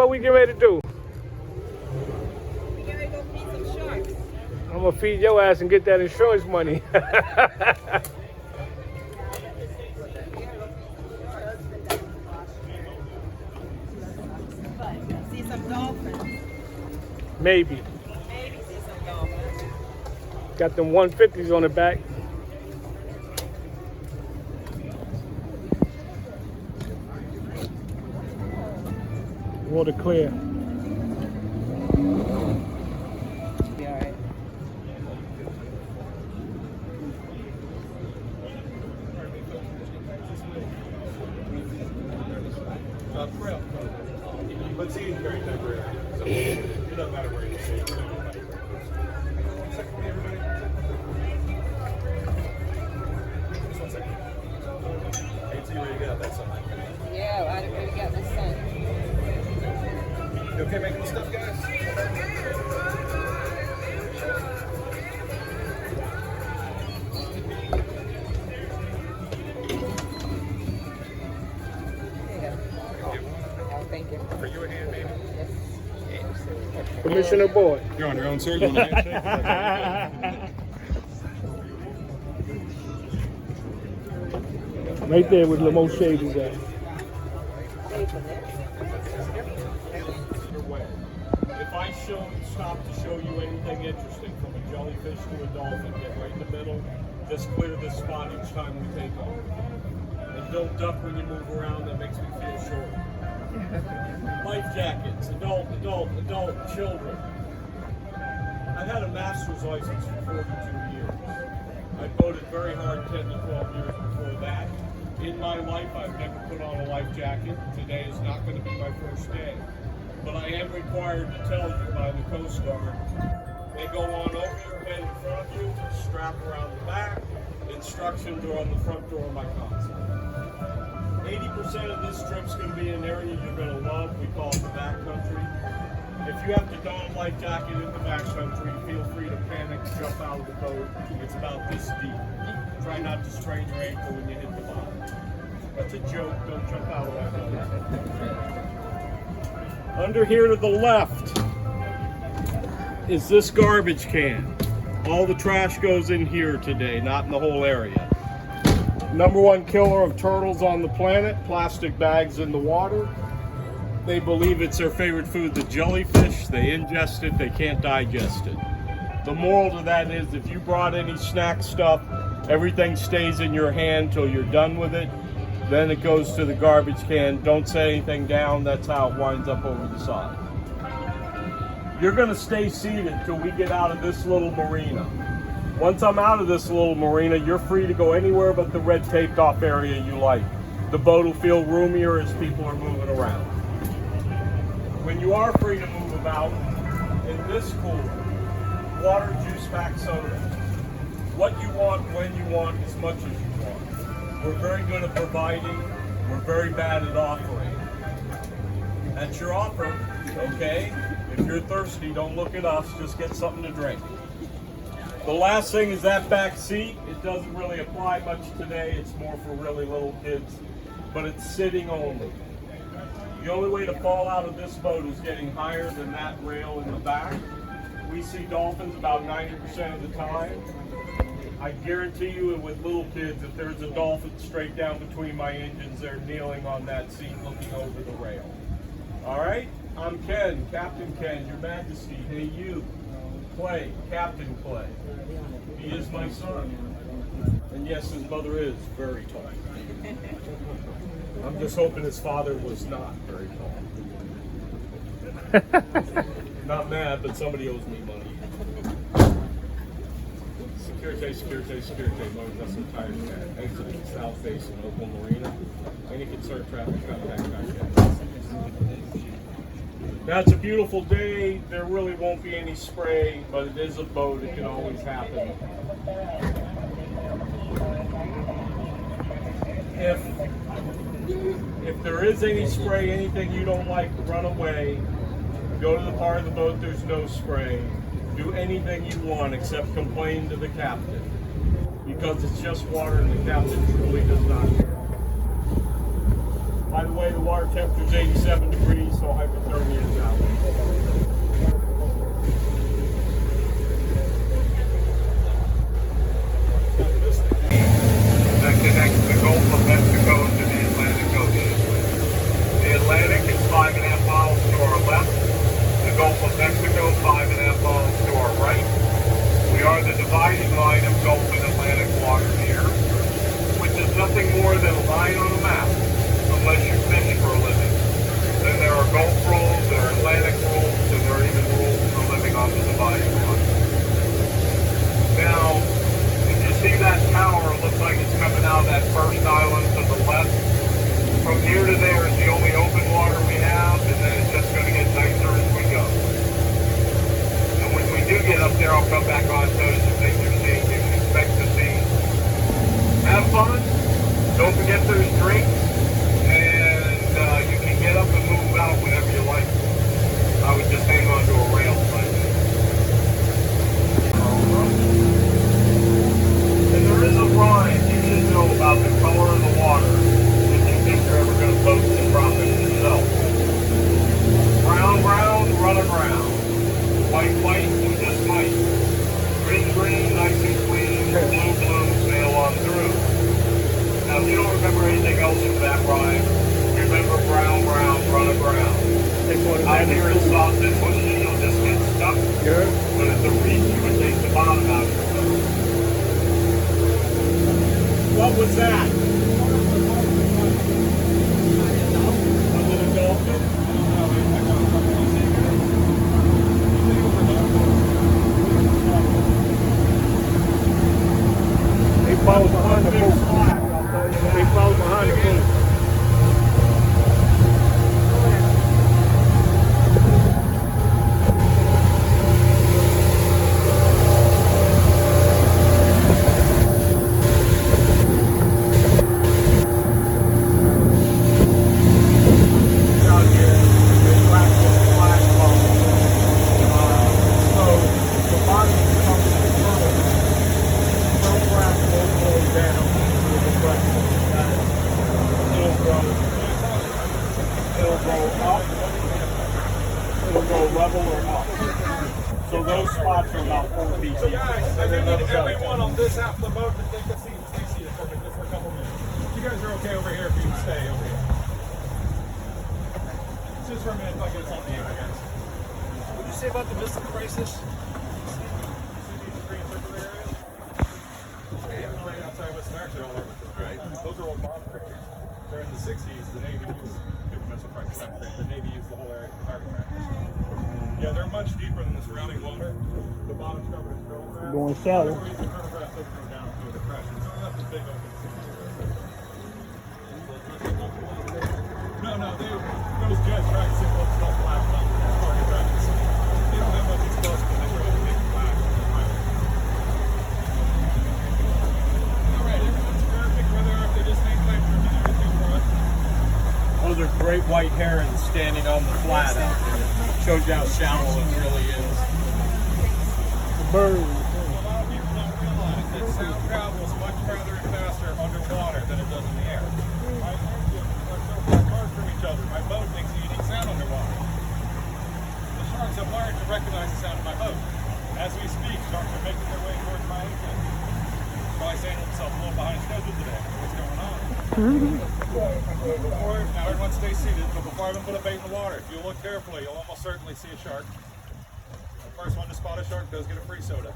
what we get ready to do? We get ready to go feed some sharks. I'm gonna feed your ass and get that insurance money. See some dolphins. Maybe. Maybe see some dolphins. Got them 150s on the back. Water clear. Be all right. But see, it's very temporary. So it doesn't matter where you stay. Just 1 second. Hey, so you ready to get out that sun? Yeah, I already got the sun. You okay making the stuff, guys? Oh, thank you. Are you a hand, baby? Commissioner Boyd. You're on your own, sir. You want a handshake? Right there with Lamo Shady's at. Your way. If I stop to show you anything interesting from a jellyfish to a dolphin, get right in the middle, just clear this spot each time we take off. And don't duck when you move around, that makes me feel short. Life jackets, adult, children. I had a master's license for 42 years. I boated very hard 10 to 12 years before that. In my life, I've never put on a life jacket. Today is not going to be my first day. But I am required to tell you by the Coast Guard, they go on over your head in front of you, strap around the back, instructions are on the front door of my console. 80% of this trip's going to be an area you're going to love. We call it the backcountry. If you have to don a life jacket in the backcountry, feel free to panic, jump out of the boat. It's about this deep. Try not to strain your ankle when you hit the bottom. That's a joke. Don't jump out of that boat. Under here to the left is this garbage can. All the trash goes in here today, not in the whole area. #1 killer of turtles on the planet, plastic bags in the water. They believe it's their favorite food, the jellyfish. They ingest it, they can't digest it. The moral to that is if you brought any snack stuff, everything stays in your hand till you're done with it. Then it goes to the garbage can. Don't set anything down, that's how it winds up over the side. You're gonna stay seated till we get out of this little marina. Once I'm out of this little marina, you're free to go anywhere but the red taped off area you like. The boat will feel roomier as people are moving around. When you are free to move about, in this cooler, water, juice pack, soda. What you want, when you want, as much as you want. We're very good at providing, we're very bad at offering. That's your offer, okay? If you're thirsty, don't look at us, just get something to drink. The last thing is that back seat. It doesn't really apply much today. It's more for really little kids, but it's sitting only. The only way to fall out of this boat is getting higher than that rail in the back. We see dolphins about 90% of the time. I guarantee you with little kids, if there's a dolphin straight down between my engines, they're kneeling on that seat looking over the rail. All right? I'm Ken, Captain Ken, Your Majesty. Hey, you. Clay, Captain Clay. He is my son. And yes, his mother is very tall. I'm just hoping his father was not very tall. Not mad, but somebody owes me money. Security, Motor Vessel Tire Cat, exiting south face in Oakland Marina. Any concerned traffic, contact back. Now it's a beautiful day. There really won't be any spray, but it is a boat. It can always happen. If there is any spray, anything you don't like, run away. Go to the part of the boat there's no spray. Do anything you want except complain to the captain. Because it's just water and the captain truly does not care. By the way, the water temperature is 87 degrees, so hypothermia is out. That connects the Gulf of Mexico to the Atlantic Ocean. The Atlantic is 5.5 miles to our left. The Gulf of Mexico, 5.5 miles to our right. We are the dividing line of Gulf and Atlantic water here, which is nothing more than a line on a map, unless you fish for a living. Then there are Gulf rules, there are Atlantic rules, and there are even rules for living on the dividing line. Now, if you see that tower, it looks like it's coming out of that first island to the left. From here to there is the only open water we have, and then it's just going to get nicer as we go. And when we do get up there, I'll come back on, show you some things you can expect to see. Have fun. Don't forget there's drinks, and you can get up and move out whenever you like. I would just hang on to a rail like this. And there is a rhyme you should know about the color of the water if you think you're ever going to boat the tropics yourself. Brown, brown, run aground. White, white, you just might. Green, green, nice and clean. Blue, blue, sail on through. Now, if you don't remember anything else from that rhyme, remember brown, brown, run aground. Out here in soft and mushy, you'll just get stuck. But at the reef, you would take the bottom out of your boat. What was that? A little dolphin? They fall behind the boat. They fall behind the boat. Level or up. So those spots are about 4 feet deep. So guys, I think need everyone on this half of the boat to take a seat. Stay seated for me just for a couple minutes. You guys are okay over here if you can stay over here. Just for a minute, I'll get something to you guys. What did you say about the missile crisis? See these green circle areas? Yeah, right outside West America, all over, right? Those are old bomb craters. They're in the 60s. The Navy used missile crisis. The Navy used the whole area for target practice. Yeah, they're much deeper than the surrounding water. The bottom's covered in drill grass. Going shallow. The grass doesn't go down through the depression. So that's a big open. No, those jets practicing what's called flash bombs. That's target practice. They don't have much explosive because they really big flash. Alright, everyone's perfect where they are. If they just hang tight for a minute or two for us. Those are great white herons standing on the flat out there. Shows you how shallow it really is. The bird. A lot of people don't realize that sound travels much farther and faster underwater than it does in the air. My engines are so far apart from each other. My boat makes a unique sound underwater. The sharks have learned to recognize the sound of my boat. As we speak, sharks are making their way towards my engine. Probably saying to themselves, a little behind schedule today. What's going on? Now everyone stay seated, but before I even put a bait in the water, if you look carefully, you'll almost certainly see a shark. The first one to spot a shark does get a free soda.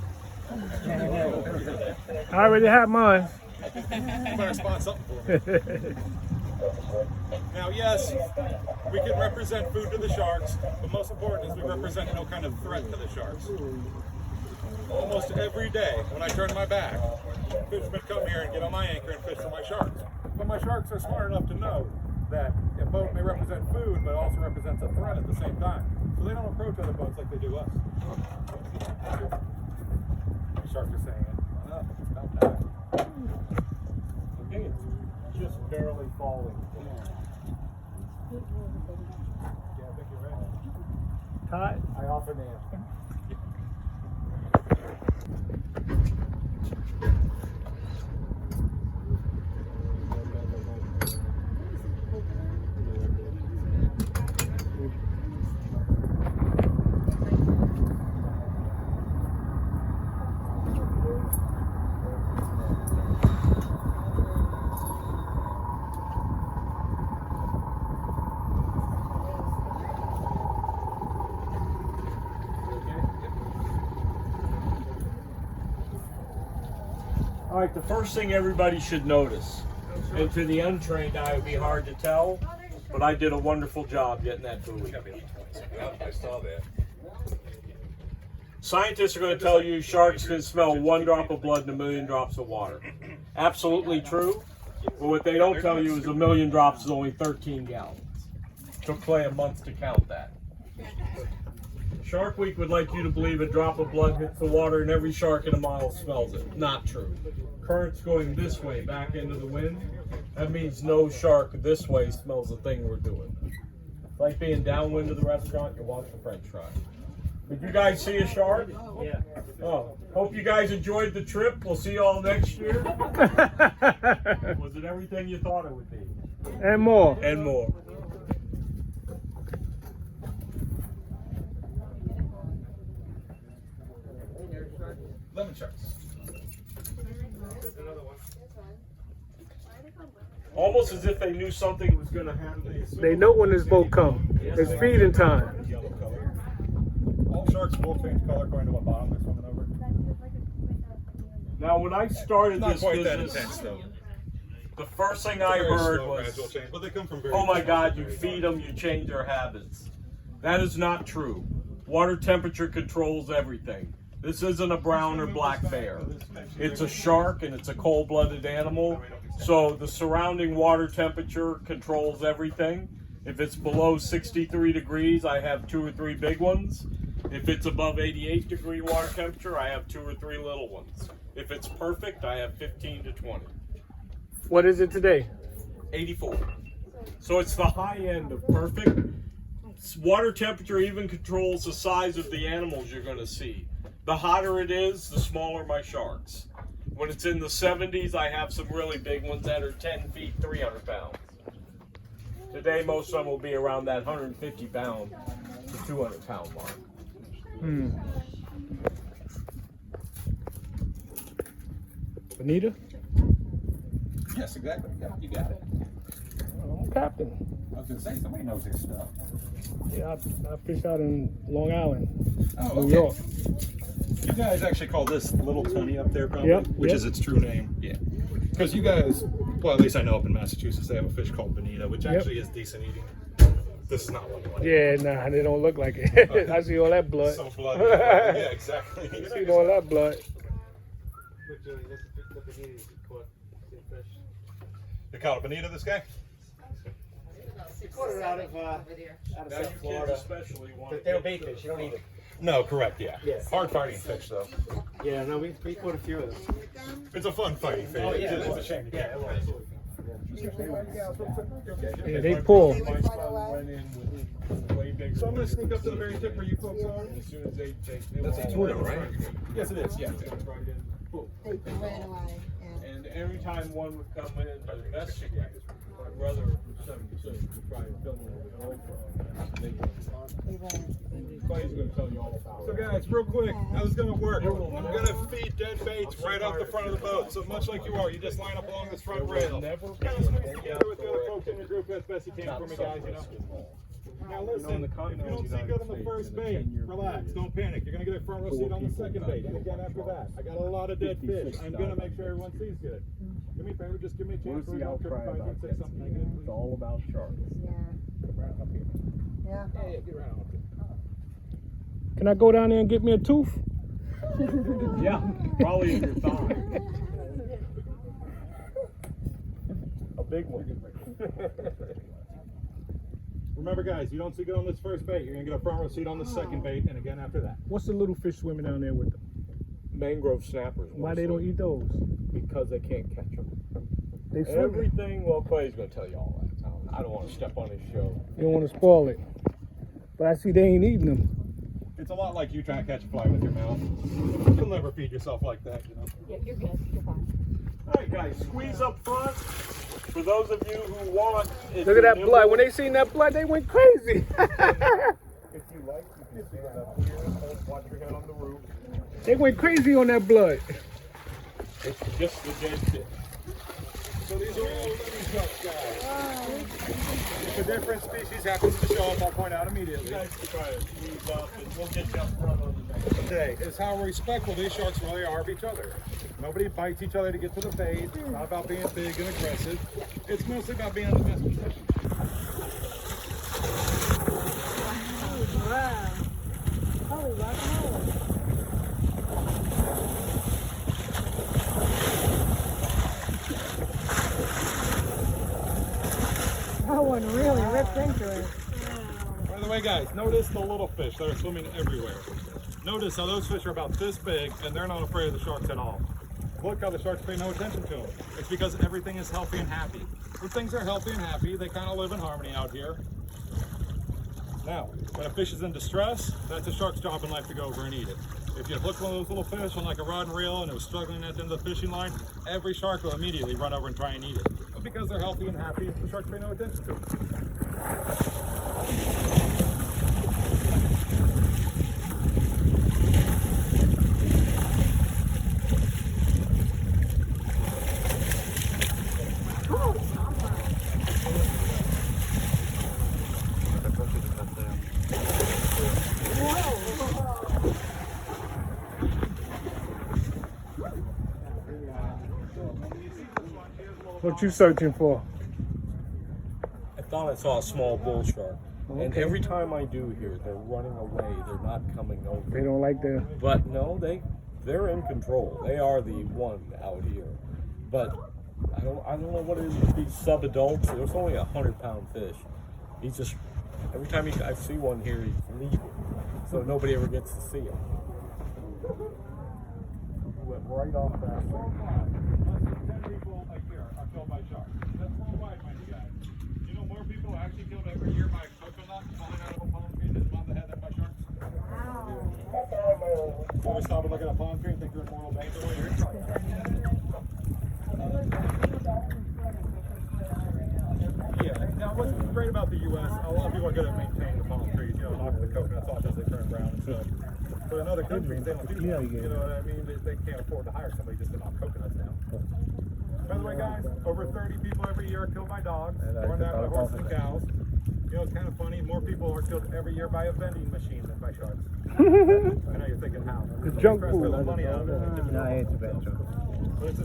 I already have mine. You better spot something for me. Now, yes, we can represent food to the sharks, but most important is we represent no kind of threat to the sharks. Almost every day, when I turn my back, fishermen come here and get on my anchor and fish for my sharks. But my sharks are smart enough to know that a boat may represent food, but also represents a threat at the same time. So they don't approach other boats like they do us. The sharks are saying it. Oh, it's about time. Okay, it's just barely falling. Yeah, I think you're right. Todd? I often am. All right, the first thing everybody should notice, and to the untrained eye it would be hard to tell, but I did a wonderful job getting that buoy. I saw that. Scientists are going to tell you sharks can smell 1 drop of blood in 1,000,000 drops of water. Absolutely true. But what they don't tell you is 1,000,000 drops is only 13 gallons. Took Clay a month to count that. Shark Week would like you to believe a drop of blood hits the water and every shark in a mile smells it. Not true. Current's going this way, back into the wind. That means no shark this way smells the thing we're doing. It's like being downwind of the restaurant, you watch the French fry. Did you guys see a shark? Yeah. Oh, hope you guys enjoyed the trip. We'll see you all next year. Was it everything you thought it would be? And more. And more. Lemon sharks. Almost as if they knew something was going to happen. They know when this boat come. It's feeding time. Yellow color. All sharks will change color according to what bottom they're swimming over. Now, when I started Not this quite that business, intense though. the first thing I Very heard slow, gradual was, change, but they come from very oh my God, you feed them, you change their habits. That is not true. Water temperature controls everything. This isn't a brown or black bear. It's a shark and it's a cold-blooded animal. So the surrounding water temperature controls everything. If it's below 63 degrees, I have 2 or 3 big ones. If it's above 88-degree water temperature, I have 2 or 3 little ones. If it's perfect, I have 15 to 20. What is it today? 84. So it's the high end of perfect. Water temperature even controls the size of the animals you're going to see. The hotter it is, the smaller my sharks. When it's in the 70s, I have some really big ones that are 10 feet, 300 pounds. Today, most of them will be around that 150 pound to 200 pound mark. Bonita? Yes, exactly. You got it. I'm captain. I was gonna say somebody knows their stuff. Yeah, I fish out in Long Island, Oh, New okay. York. You guys actually call this Little Tony up there, probably, Yep, which yep. is its true name. Yeah. Because you guys, well, at least I know up in Massachusetts, they have a fish called bonita, which Yep. actually is decent eating. This is not one. Yeah, nah, they don't look like it. I see all that blood. So bloody. Yeah, exactly. I see all that blood. You caught a bonita, this guy? Caught it out of Now South you kids Florida. especially want They were bait fish. You don't eat them. No, correct. Yeah. Yeah. Hard fighting fish, though. Yeah, no, we caught a few of them. It's a fun fighting fish. Oh, yeah, It's it a was. shame. Yeah, it was. Yeah, they pull. my son went in with way bigger. So I'm gonna sneak up to the very tip where you folks are. As soon as they That's a were tuna, all- right? Yes, it is. Yeah. Right in. Boom. They ran away. Yeah. And every time one would come in to investigate, my brother was 76 would try and film it with an GoPro. They ran. Clay's going to tell you all about So it. guys, real quick, how's this gonna work? I'm gonna feed dead baits right off the front of the boat. So much like you are, you just line up along this front rail. Never Kind of squeeze together with the other folks in your group as best you can for me, guys. You know. Now listen, if you don't see good on the first bait, relax, don't panic. You're gonna get a front row seat on the second bait, and again after that. I got a lot of dead fish. I'm gonna make sure everyone sees good. Do me a favor, just give me a chance. Where's the outcry about say this? something negative, It's please. all about sharks. Yeah. Yeah. Yeah, get around up here. Can I go down there and get me a tooth? Yeah, probably in your thigh. A big one. Remember, guys, you don't see good on this first bait. You're gonna get a front row seat on the second bait, and again after that. What's the little fish swimming down there with them? Mangrove snappers. Why they don't eat those? Because they can't catch them. They swim. Everything, well, Clay's going to tell you all that. I don't want to step on his show. You don't want to spoil it. But I see they ain't eating them. It's a lot like you trying to catch a fly with your mouth. You'll never feed yourself like that, you know. Yeah, you're good. You're fine. All right, guys, squeeze up front. For those of you who want, Look at that blood. When they seen that blood, they went crazy. If you like, you can stand up here, watch your head on the roof. They went crazy on that blood. It's just the dead fish. So these are all lemon sharks, guys. If a different species happens to show up, I'll point out immediately. We'll get you up front on the next. Today is how respectful these sharks really are of each other. Nobody bites each other to get to the bait. It's not about being big and aggressive. It's mostly about being in the best position. Wow. Holy guacamole. That one really ripped into it. By the way, guys, notice the little fish that are swimming everywhere. Notice how those fish are about this big and they're not afraid of the sharks at all. Look how the sharks pay no attention to them. It's because everything is healthy and happy. When things are healthy and happy, they kind of live in harmony out here. Now, when a fish is in distress, that's a shark's job in life to go over and eat it. If you hook one of those little fish on like a rod and reel and it was struggling at the end of the fishing line, every shark will immediately run over and try and eat it. But because they're healthy and happy, the sharks pay no attention to them. What you searching for? I thought I saw a small bull shark. And Okay. every time I do here, they're running away. They're not coming over. They don't like the. But no, they're in control. They are the one out here. But I don't know what it is with these sub-adults. There's only 100-pound fish. He's just every time I see one here, he's leaving. So nobody ever gets to see him. He went right off that way. Less than 10 people a year are killed by sharks. That's worldwide, mind you guys. You know more people are actually killed every year by a coconut falling out of a palm tree than on the head than by sharks? You ever stop and look at a palm tree and think you're in moral danger while you're in trouble? Yeah. Now, what's great about the U.S., a lot of people are good at maintaining the palm trees, you know, knocking the coconuts off as they turn brown and stuff. But in other countries, they don't do that. You know what I mean? They can't afford to hire somebody just to knock coconuts down. By the way, guys, over 30 people every year are killed by dogs, run down by horses and cows. You know, it's kind of funny. More people are killed every year by a vending machine than by sharks. I know you're thinking how. The junk Press food. the money out of it. No, it's a bad joke. But it's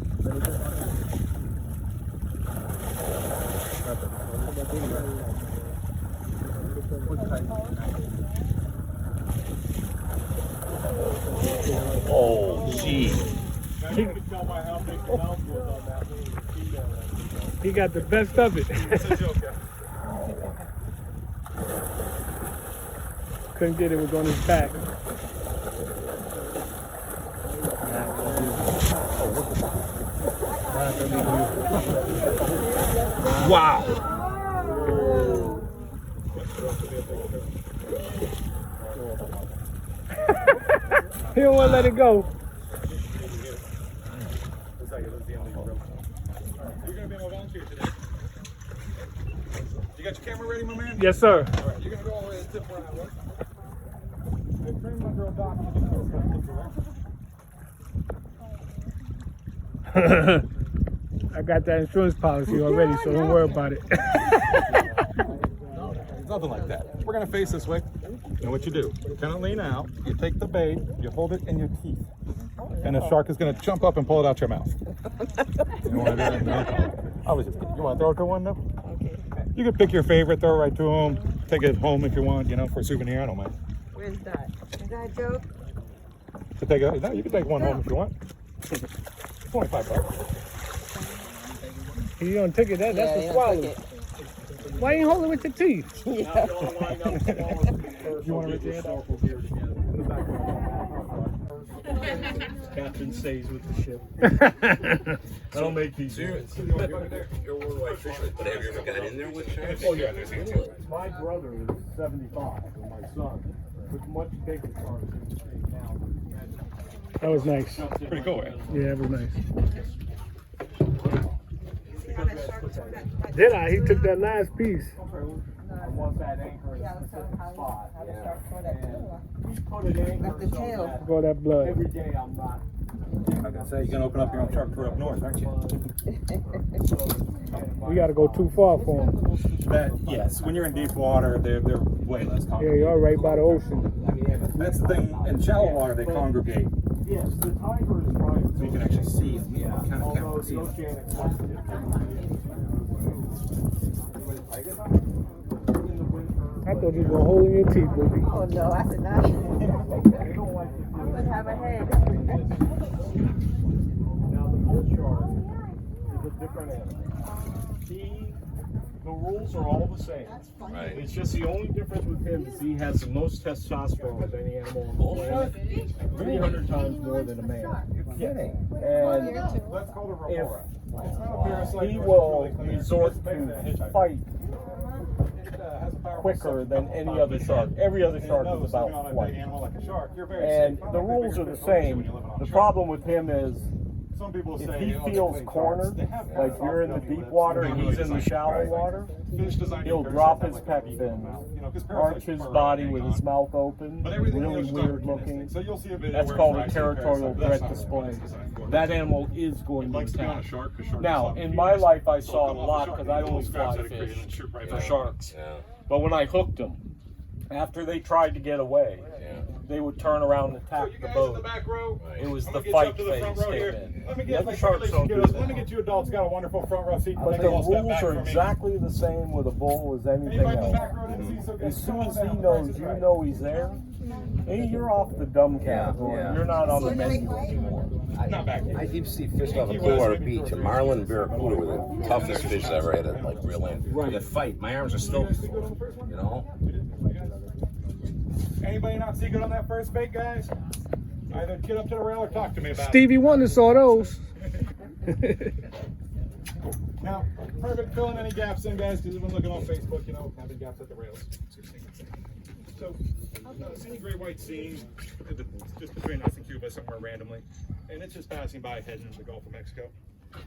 Oh, gee. now you can tell by how big the mouth was on that little mosquito. He got the best of it. It's a joke, guys. Couldn't get it. Was on his back. Wow. He don't want to let it go. Looks like it was the only rope. You're going to be my volunteer today. You got your camera ready, my man? Yes, sir. All right, you're going to go all the way to the tip where I was. I trained my girl Doc to do this. I got that insurance policy already, so don't worry about it. It's nothing like that. We're going to face this way. And what you do, you kind of lean out, you take the bait, you hold it in your teeth. And the shark is going to jump up and pull it out your mouth. You want to do that? No? I was just kidding. You want to throw it to one, though? Okay. You can pick your favorite, throw it right to him, take it home if you want, you know, for a souvenir. I don't mind. Where's that? Is that a joke? To take it, no, you can take one home if you want. $25. You don't take it. That's a swallow. Why you hold it with your teeth? You want to reach your hand out? Captain stays with the ship. I don't make these. You're worldwide fisherman, but have you ever got in there with sharks? Oh yeah, my brother is 75, and my son with much bigger sharks in the state now. That was nice. Pretty cool, right? Yeah, that was nice. Did I? He took that last piece. I want that anchor in a specific spot. And we put an anchor Left the tail. so that For that blood. every day I'm not I was gonna say, you're gonna open up your own shark tour up north, aren't you? We got to go too far for them. Yes, when you're in deep water, they're way less Yeah, congregated. you're right by the ocean. That's the thing, in shallow water, they congregate. Yes, the tiger is right. So you can actually see them. Yeah, kind of Although can't see the them. oceanic ones get I thought you were going to hold in your teeth, baby. Oh no, I did not. I would have a head. Now the bull shark is a different animal. The rules are all the same. Right. It's just the only difference with him is he has the most testosterone of any animal on the planet. 300 times more than a man. You're kidding. And That's called a remora. It's not a parasite. he will resort to fight quicker than any other shark. Every other shark is about flight. And the rules are the same. The problem with him is Some people if say he they feels play cornered, cards. They have like you're in the deep water and he's in the shallow water, he'll drop his pec fin, arch his body with his mouth open, really weird looking. So you'll see a video That's where called it's a actually territorial parasite. threat That's not what display. it's designed for. That animal is going to Likes to be on a attack. shark because sharks Now, are in soft my feeders. life, I So saw a come off lot the shark, because I you only pull scraps fly out of the crate and fish shoot right for back. sharks. Yeah. But when I hooked them, after they tried to get away, they would turn around and attack the In the boat. back row. It was I'm the gonna get you fight up to the front phase row came here. in. Let me The get other my sharks don't do kiddos. that. Let me get you adults. Got a wonderful front row seat. But the rules are exactly the same with a bull as anything Anybody in the else. back row didn't see, so As guys, soon as he come on knows down. you know he's there, hey, you're off the dumb category. yeah. You're not on the menu anymore. Not back here. I deep sea fished off a Clearwater Beach, and marlin and barracuda were the toughest fish I ever had to like reel in. Right. The fight, my arms are still, you know. Anybody not see good on that first bait, guys? Either get up to the rail or talk to me about Stevie Wonder saw those. it. Now, perfect filling any gaps in, guys, because we've been looking on Facebook, you know, having gaps at the rails. So, any great white scene, just between us and Cuba somewhere randomly, and it's just passing by heading into the Gulf of Mexico.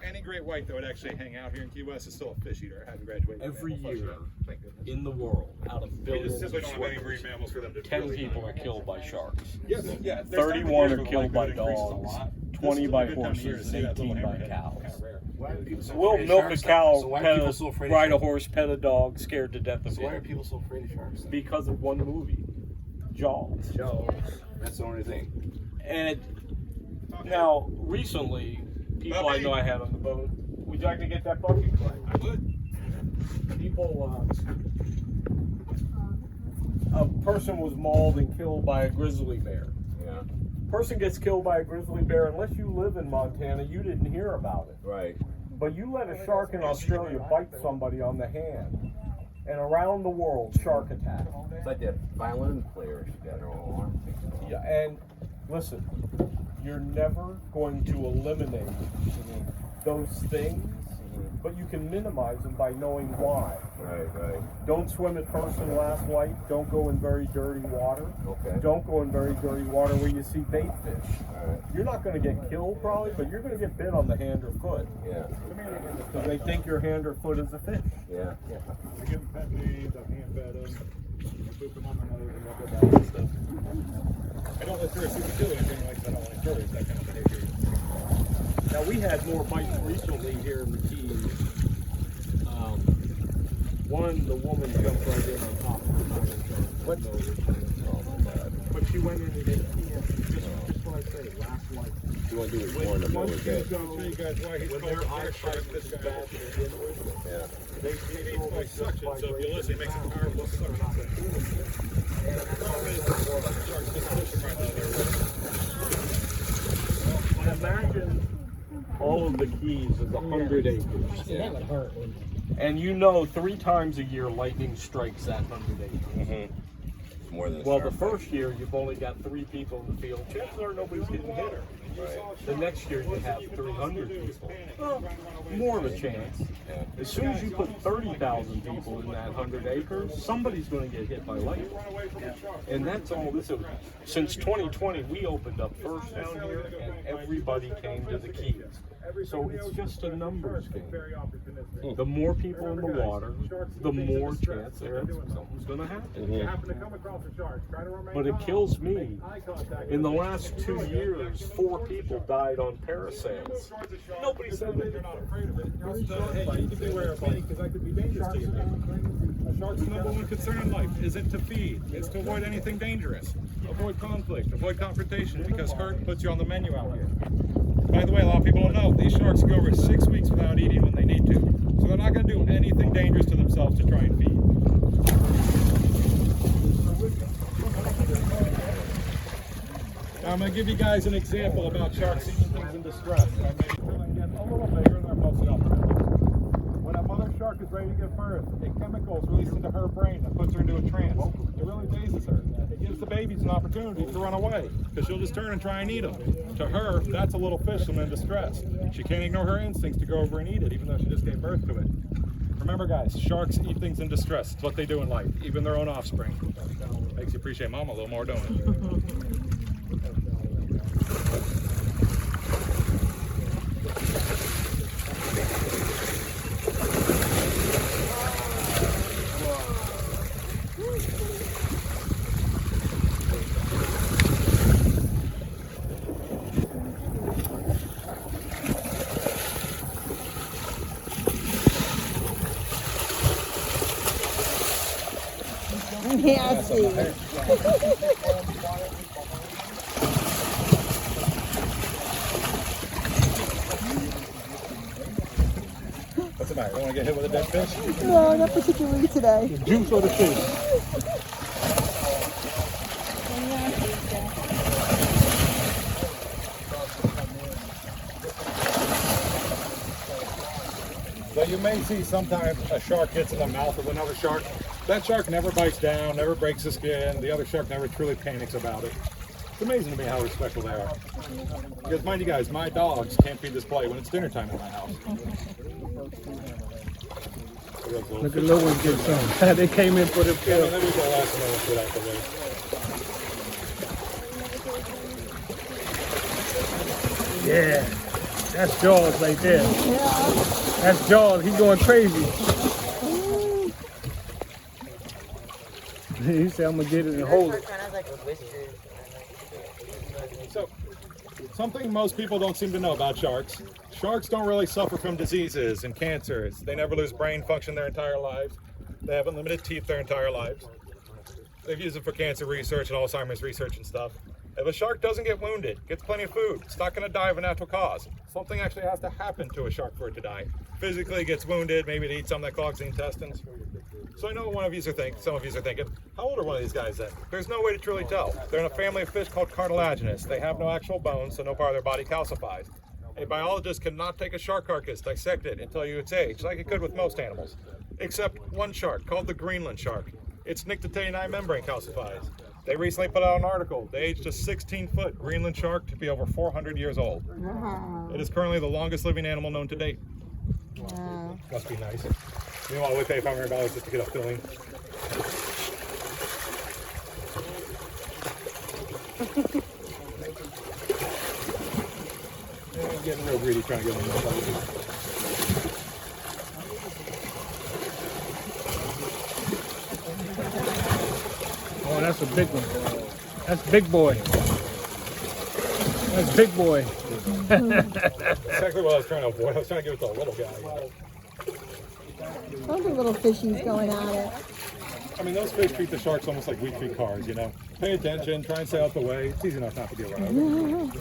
Any great white that would actually hang out here in Key West is still a fish eater. I haven't graduated. Every Mammal year first, thank goodness. in the world, out of We just billions simply of don't have any marine swimmers, mammals for them to 10 really people are killed by sharks. Yes, yeah. there's 31 times are of year killed where by the likelihood increases a dogs, lot. 20 This is by a good time of year to horses, see and that little 18 by hammerhead. cows. Kinda rare. Why are people so We'll afraid of milk a sharks? cow, So why are pet people so afraid a, of ride a sharks? horse, pet a dog, scared to death of So why are it. people so afraid of sharks? Then? Because of one movie, Jaws. That's the only thing. And now, recently, people I know I had on the boat, would you like to get that bucket, Clay? I would. People, a person was mauled and killed by a grizzly bear. Yeah. Person gets killed by a grizzly bear, unless you live in Montana, you didn't hear about it. Right. But you let a shark in Australia bite somebody on the hand, and around the world, shark attack. It's like that violin player. She's got her own arm. Yeah, and listen, you're never going to eliminate those things, but you can minimize them by knowing why. Right. Don't swim at first and last light. Don't go in very dirty water. Okay. Don't go in very dirty water where you see bait fish. All right. You're not going to get killed probably, but you're going to get bit on the hand or foot Yeah. because they think your hand or foot is a fish. Yeah. I give them pet names, I've hand fed them, I poop them on my nose and look at that and stuff. I don't let tourists do anything like that. I don't want to encourage that kind of behavior. Now we had more bites recently here in the Keys. One, the woman jumped right in on top of the diving shark. What? But she went in and did just what I said, last light. You want to do it more in the middle of the day. I'll show you guys why he's When called their the fire shark. eyesight This is guy bad to begin with, Yeah. they He feeds by suction, so if you listen, it makes a powerful suction. The problem is, the sharks just push him right out of there. But imagine all of the Keys is 100 acres. That would hurt. And you know 3 times a year lightning strikes that 100 acres. More than a Well, shark the first year you've only got 3 people in the field. Chances are nobody's getting hit her. The next year you have 300 people. Well, more of a chance. As soon as you put 30,000 people in that 100 acres, somebody's going to get hit by lightning. And that's all this is. Since 2020, we opened up first down here, and everybody came to the Keys. So it's just a numbers game. Very opportunistic. The more people in the water, the more chance there is something's going to happen. You happen to come across a shark, try to remain But it calm. kills me. Eye contact. In the last 2 years, 4 people died on parasails. Nobody said You're anything. not afraid of it. Hey, you need to beware of me because I could be dangerous to you. A shark's number one concern in life isn't to feed, it's to avoid anything dangerous. Avoid conflict, avoid confrontation, because hurt puts you on the menu out here. By the way, a lot of people don't know, these sharks go over 6 weeks without eating when they need to. So they're not going to do anything dangerous to themselves to try and feed. Now I'm going to give you guys an example about sharks eating things in distress. I made it get a little bigger and they're mostly opportunistic. When a mother shark is ready to give birth, a chemical is released into her brain that puts her into a trance. It really dazes her. It gives the babies an opportunity to run away, because she'll just turn and try and eat them. To her, that's a little fish in distress. She can't ignore her instincts to go over and eat it, even though she just gave birth to it. Remember guys, sharks eat things in distress. It's what they do in life, even their own offspring. Makes you appreciate mama a little more, don't it? Yeah, I see. What's the matter? You want to get hit with a dead fish? No, not particularly today. Juice or the fish? So you may see sometimes a shark gets in the mouth of another shark. That shark never bites down, never breaks the skin. The other shark never truly panics about it. It's amazing to me how respectful they are. Because mind you guys, my dogs can't feed this play when it's dinner time at my house. Look at little ones get some. They came in for the Yeah, kill. that was the last one I put out the way. Yeah, that's Jaws right there. That's Jaws. He's going crazy. He said, "I'm gonna get it and hold it." So, something most people don't seem to know about sharks. Sharks don't really suffer from diseases and cancers. They never lose brain function their entire lives. They have unlimited teeth their entire lives. They've used it for cancer research and Alzheimer's research and stuff. If a shark doesn't get wounded, gets plenty of food, it's not going to die of a natural cause. Something actually has to happen to a shark for it to die. Physically, it gets wounded, maybe it eats something that clogs the intestines. So I know what some of you are thinking, how old are one of these guys then? There's no way to truly tell. They're in a family of fish called cartilaginous. They have no actual bones, so no part of their body calcifies. A biologist cannot take a shark carcass, dissect it, and tell you its age, like it could with most animals. Except one shark, called the Greenland shark. Its nictitating membrane calcifies. They recently put out an article. They aged a 16-foot Greenland shark to be over 400 years old. It is currently the longest living animal known to date. Must be nice. You know, I would pay $500 just to get a filling. I'm getting real greedy trying to get one. Oh, that's a big one. That's big boy. That's big boy. That's exactly what I was trying to avoid. I was trying to give it to a little guy. All the little fishies going at it. I mean, those fish treat the sharks almost like we treat cars, you know? Pay attention, try and stay out the way. It's easy enough not to be around.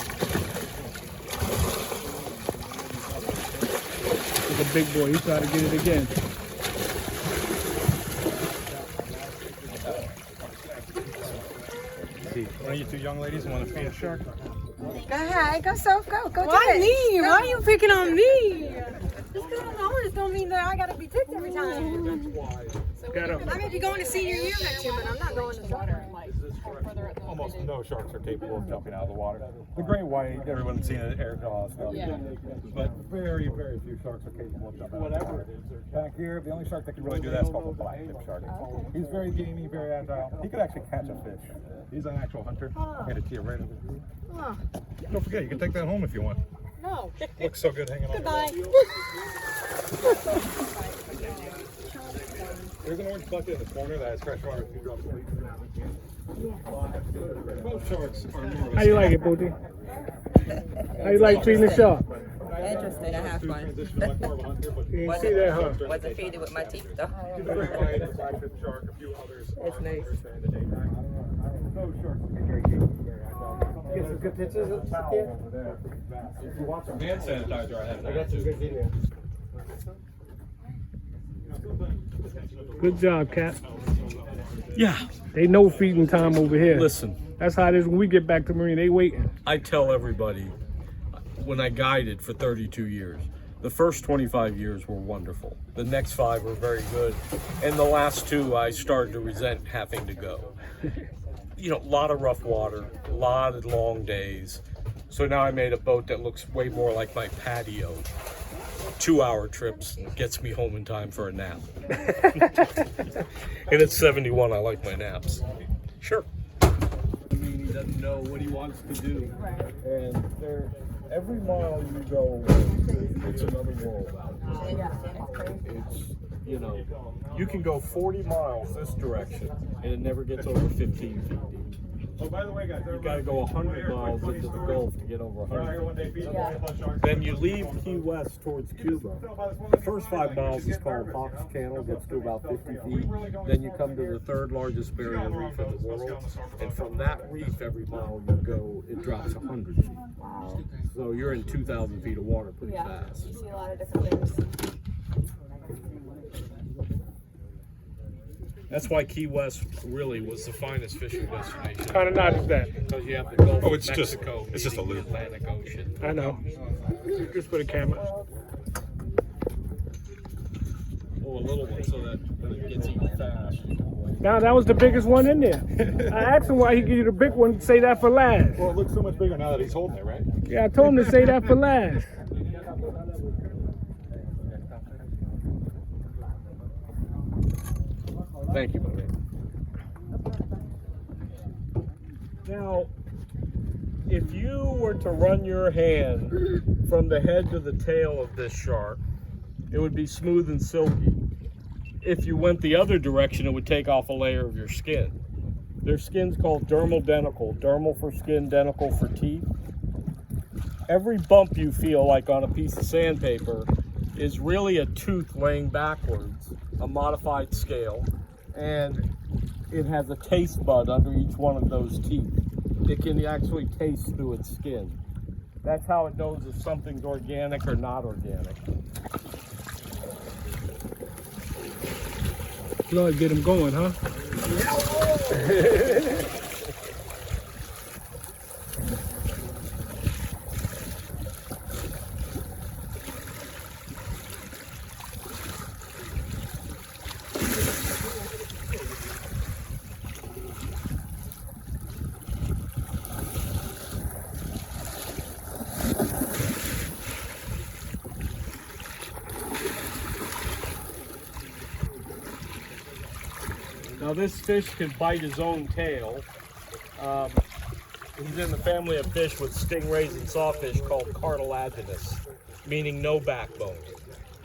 It's a big boy. He's trying to get it again. See, one of you two young ladies want to feed a shark? Go ahead. Go, Soph. Go. Go Why do it. me? Why are you picking on me? Just because I'm the oldest don't mean that I gotta be picked every time. I may be going to senior year next year, but I'm not going to water. Almost no sharks are capable of jumping out of the water. The great white, everyone's seen it, air jaws stuff. Yeah. But very, very few sharks are capable of jumping out of the water. Back here, the only shark that can really do that is called a blackfish shark. He's very gamey, very agile. He could actually catch a fish. He's an actual hunter. I'll hand it to you right over here. Don't forget, you can take that home if you want. No. Looks so good hanging on. Goodbye. There's an orange bucket in the corner that has fresh water. If you drop a leaf. Both sharks are more. How you like it, Booty? How you like feeding the shark? Interesting, I have fun. You didn't see that, huh? Wasn't feeding with my teeth though. Blackfish shark, a few others. It's nice. Get some good pictures of the kid. If you want some hand sanitizer, I have I got some good videos. Good job, Cap. Yeah. They know feeding time over here. Listen, That's how it is when we get back to Marine. They waiting. I tell everybody when I guided for 32 years, the first 25 years were wonderful. The next 5 were very good. And the last 2, I started to resent having to go. You know, a lot of rough water, a lot of long days. So now I made a boat that looks way more like my patio. 2-hour trips gets me home in time for a nap. And at 71, I like my naps. Sure. I mean, he doesn't know what he wants to do. And every mile you go, it's another world out there. It's, you know, you can go 40 miles this direction and it never gets over 15 feet deep. Oh, by the way, guys, You got to go 100 miles into the Gulf to get over 100 feet. Then you leave Key West towards Cuba. The first 5 miles is called Fox Channel, gets to about 50 feet. Then you come to the 3rd largest barrier reef in the world. And from that reef, every mile you go, it drops 100 feet. So you're in 2,000 feet of water pretty fast. You see a lot of different things. That's why Key West really was the finest fishing destination. Kind of not that. Because you have the Gulf Oh, of it's just- Mexico, it's just a meeting loop. the Atlantic Ocean. I know. Just for the camera. Oh, a little one so that it gets eaten fast. Now that was the biggest one in there. I asked him why he give you the big one. Say that for last. Well, it looks so much bigger now that he's holding it, right? Yeah, I told him to say that for last. Thank you, buddy. Now, if you were to run your hand from the head to the tail of this shark, it would be smooth and silky. If you went the other direction, it would take off a layer of your skin. Their skin's called dermal denticle. Dermal for skin, denticle for teeth. Every bump you feel like on a piece of sandpaper is really a tooth laying backwards, a modified scale, and it has a taste bud under each one of those teeth. It can actually taste through its skin. That's how it knows if something's organic or not organic. Lord, get him going, huh? Now this fish can bite his own tail. He's in the family of fish with stingrays and sawfish called cartilaginous, meaning no backbone.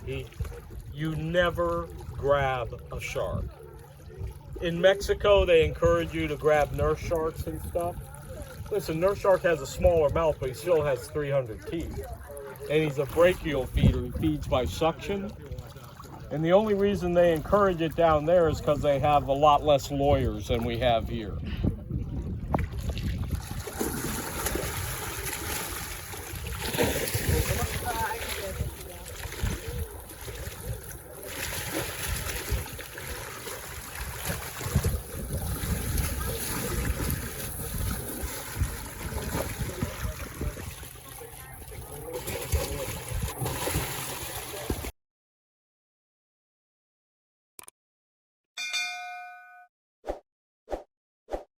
You never grab a shark. In Mexico, they encourage you to grab nurse sharks and stuff. Listen, nurse shark has a smaller mouth, but he still has 300 teeth. And he's a brachial feeder. He feeds by suction. And the only reason they encourage it down there is because they have a lot less lawyers than we have here.